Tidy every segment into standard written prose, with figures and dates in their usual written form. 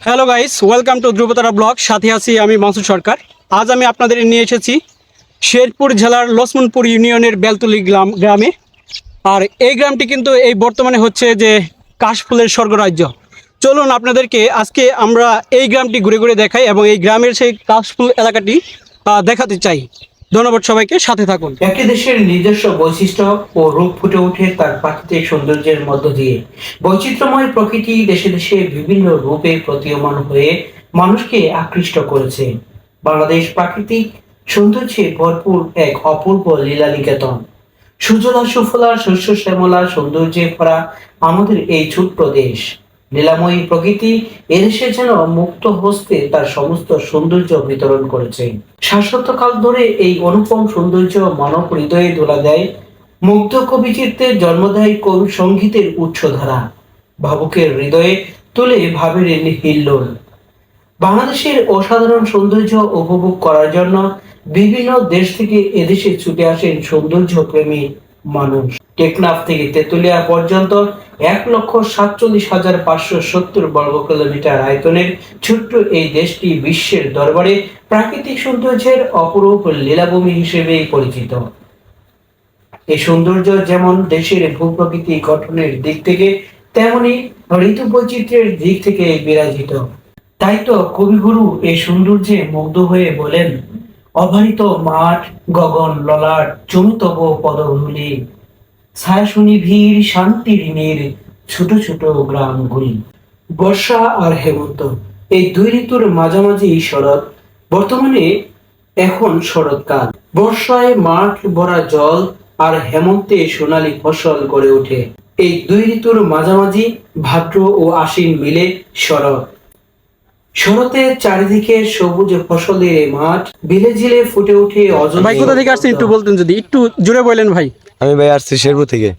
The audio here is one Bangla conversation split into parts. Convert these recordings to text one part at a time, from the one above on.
Hello guys, welcome to Dhruvatara blog. সাথে আছি আমি মাসুদ সরকার। আজ আমি আপনাদের নিয়ে এসেছি শেরপুর জেলার লক্ষ্মণপুর ইউনিয়নের বেলতলি গ্রামে। আর এই গ্রামটি কিন্তু এই বর্তমানে হচ্ছে যে কাশফুলের স্বর্গরাজ্য। চলুন আপনাদেরকে আজকে আমরা এই গ্রামটি ঘুরে ঘুরে দেখাই এবং এই গ্রামের সেই কাশফুল এলাকাটি দেখাতে চাই। ধন্যবাদ সবাইকে, সাথে থাকুন। একটি দেশের নিজস্ব বৈশিষ্ট্য ও রূপ ফুটে ওঠে তার প্রাকৃতিক সৌন্দর্যের মধ্য দিয়ে। বৈচিত্র্যময় প্রকৃতি দেশে দেশে বিভিন্ন রূপে প্রতীয়মান হয়ে মানুষকে আকৃষ্ট করেছে। বাংলাদেশ প্রাকৃতিক সৌন্দর্যে ভরপুর এক অপূর্ব লীলানিকেতন। সুজলা সুফলা শস্য শ্যামলা সৌন্দর্যে ভরা আমাদের এই ছোট্ট দেশ। লীলাময়ী প্রকৃতি এদেশে যেন মুক্ত হস্তে তার সমস্ত সৌন্দর্য বিতরণ করেছে। শাশ্বতকাল ধরে এই অনুপম সৌন্দর্য মানব হৃদয়ে দোলা দেয়, মুগ্ধ কবি চিত্তে জন্ম দেয় কবি সঙ্গীতের উচ্চধারা, ভাবুকের হৃদয়ে তুলে ভাবের হিল্লোল। বাংলাদেশের অসাধারণ সৌন্দর্য উপভোগ করার জন্য বিভিন্ন দেশ থেকে এদেশে ছুটে আসেন সৌন্দর্য প্রেমী মানুষ। টেকনাফ থেকে তেতুলিয়া পর্যন্ত 1,47,570 বর্গ কিলোমিটার আয়তনের ছোট্ট এই দেশটি বিশ্বের দরবারে প্রাকৃতিক সৌন্দর্যের অপরূপ লীলাভূমি হিসেবেই পরিচিত। এই সৌন্দর্য যেমন দেশের ভূপ্রকৃতি গঠনের দিক থেকে তেমনি ঋতু বৈচিত্র্যের দিক থেকে বিরাজিত। তাই তো কবিগুরু এই সৌন্দর্যে মুগ্ধ হয়ে বলেন, অবারিত মাঠ গগন ললাট চুমি তব পদধূলি, ছায়া শুনি ভিড় শান্তির নীর ছোট ছোট গ্রামগুলি। বর্ষা আর হেমন্ত এই দুই ঋতুর মাঝামাঝি শরৎ। বর্তমানে এখন শরৎকাল। বর্ষায় মাঠ ভরা জল আর হেমন্তে সোনালী ফসল গড়ে ওঠে। এই দুই ঋতুর মাঝামাঝি ভাদ্র ও আশ্বিন মিলে শরৎ। শরতে চারিদিকে সবুজ ফসলের মাঠ, বিলে ঝিলে ফুটে ওঠে ভাই কোথা থেকে আসছেন একটু বলতেন, যদি একটু জোরে বলেন ভাই। আমি ভাই আসছি শেরপুর থেকে।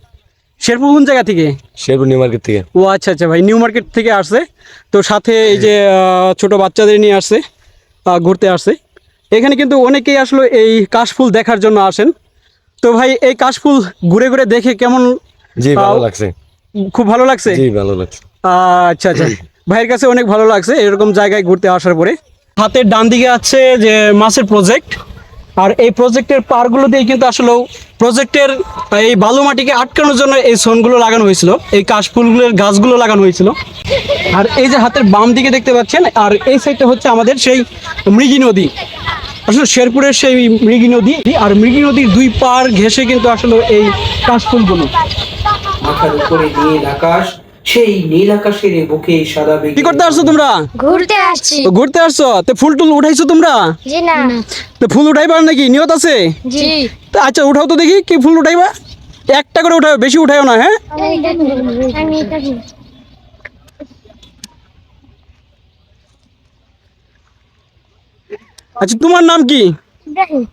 শেরপুর কোন জায়গা থেকে? শেরপুর নিউ মার্কেট থেকে। ও আচ্ছা আচ্ছা ভাই, নিউ মার্কেট থেকে আসছে। তো সাথে এই যে ছোট বাচ্চাদের নিয়ে আসছে, ঘুরতে আসছে। এখানে কিন্তু অনেকেই আসলে এই কাশফুল দেখার জন্য আসেন। তো ভাই এই কাশফুল ঘুরে ঘুরে দেখে কেমন? জি ভালো লাগছে। খুব ভালো লাগছে? জি ভালো লাগছে। আচ্ছা আচ্ছা, ভাইয়ের কাছে অনেক ভালো লাগছে এরকম জায়গায় ঘুরতে আসার পরে। হাতের ডান দিকে আছে যে মাছের প্রজেক্ট, আর এই প্রজেক্টের পারগুলো দিয়ে কিন্তু আসলে প্রজেক্টের এই বালু মাটিকে আটকানোর জন্য এই সোনগুলো লাগানো হয়েছিল, এই কাশফুলগুলোর গাছগুলো লাগানো হয়েছিল। আর এই যে হাতের বাম দিকে দেখতে পাচ্ছেন, আর এই সাইডটা হচ্ছে আমাদের সেই মৃগী নদী। আসলে শেরপুরের সেই মৃগী নদী, আর মৃগী নদীর দুই পার ঘেঁষে কিন্তু আসলে এই কাশফুলগুলো। মাথার উপরে নীল আকাশ, সেই নীল আকাশের বুকে সাদা মেঘ। কি করতে আসছো তোমরা? ঘুরতে আসছি। তো ঘুরতে আসছো, তো ফুল টুল উঠাইছো তোমরা? জি না। তো ফুল উঠাইবার নাকি নিয়ত আছে? জি। তো আচ্ছা উঠাও তো দেখি, কি ফুল উঠাইবা? একটা করে উঠাও, বেশি উঠাইও না। হ্যাঁ আমি এটা কি? আচ্ছা, তোমার নাম কি? ইব্রাহিম।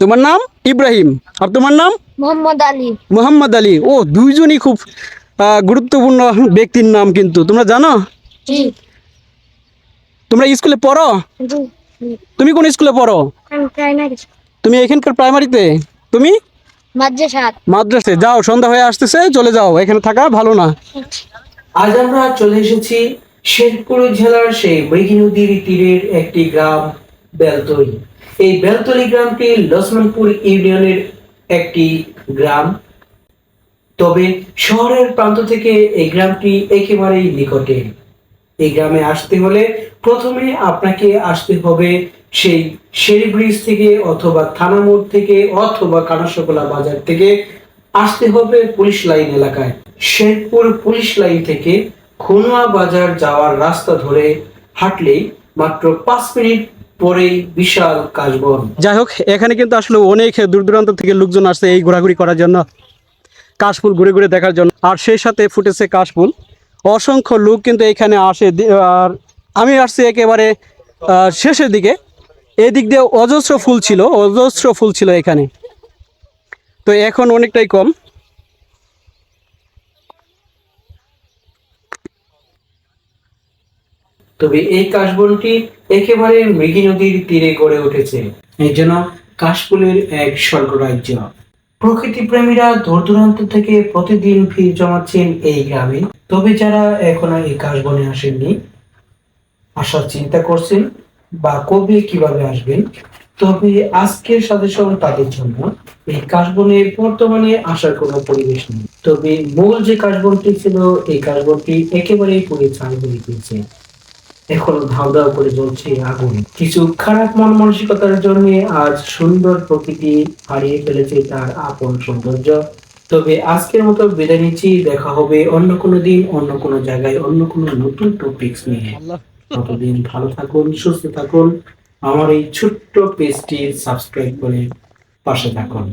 তোমার নাম ইব্রাহিম, আর তোমার নাম? মোহাম্মদ আলী। মোহাম্মদ আলী। ও, দুইজনই খুব গুরুত্বপূর্ণ ব্যক্তির নাম কিন্তু, তোমরা জানো? জি। তোমরা স্কুলে পড়ো? জি। তুমি কোন স্কুলে পড়ো? আমি প্রাইমারি। তুমি এখানকার প্রাইমারিতে? তুমি মাদ্রাসা। মাদ্রাসে যাও, সন্ধ্যা হয়ে আসতেছে, চলে যাও, এখানে থাকা ভালো না। আজ আমরা চলে এসেছি শেরপুর জেলার সেই মৃগী নদীর তীরের একটি গ্রাম বেলতলি। এই বেলতলি গ্রামটি লক্ষ্মণপুর ইউনিয়নের একটি গ্রাম। তবে শহরের প্রান্ত থেকে এই গ্রামটি একেবারেই নিকটে। এই গ্রামে আসতে হলে প্রথমে আপনাকে আসতে হবে সেই শেরি ব্রিজ থেকে, অথবা থানা মোড় থেকে, অথবা কানাসকোলা বাজার থেকে আসতে হবে পুলিশ লাইন এলাকায়। শেরপুর পুলিশ লাইন থেকে খুনুয়া বাজার যাওয়ার রাস্তা ধরে হাঁটলেই মাত্র 5 মিনিট পরেই বিশাল কাশবন। যাই হোক, এখানে কিন্তু আসলে অনেক দূর দূরান্ত থেকে লোকজন আসছে এই ঘোরাঘুরি করার জন্য, কাশফুল ঘুরে ঘুরে দেখার জন্য। আর সেই সাথে ফুটেছে কাশফুল, অসংখ্য লোক কিন্তু এখানে আসে। আর আমি আসছি একেবারে শেষের দিকে, এদিক দিয়ে অজস্র ফুল ছিল এখানে, তো এখন অনেকটাই কম। তবে এই কাশবনটি একেবারে মৃগী নদীর তীরে গড়ে উঠেছে, এই জন্য কাশফুলের এক স্বর্গরাজ্য। প্রকৃতি প্রেমীরা দূর দূরান্ত থেকে প্রতিদিন ভিড় জমাচ্ছেন এই গ্রামে। তবে যারা এখনো এই কাশবনে আসেননি, আসার চিন্তা করছেন বা কবে কিভাবে আসবেন, তবে আজকের সাজেশন তাদের জন্য। এই কাশবনে বর্তমানে আসার কোনো পরিবেশ নেই, তবে মূল যে কাশবনটি ছিল এই কাশবনটি একেবারেই পুড়ে ছাই হয়ে গিয়েছে। এখনো ধাউ ধাউ করে জ্বলছে আগুন। কিছু খারাপ মন মানসিকতার জন্য আজ সুন্দর প্রকৃতি হারিয়ে ফেলেছে তার আপন সৌন্দর্য। তবে আজকের মতো বিদায় নিচ্ছি, দেখা হবে অন্য কোনো দিন, অন্য কোনো জায়গায়, অন্য কোনো নতুন টপিকস নিয়ে। ততদিন ভালো থাকুন, সুস্থ থাকুন, আমার এই ছোট্ট পেজটি সাবস্ক্রাইব করে পাশে থাকুন।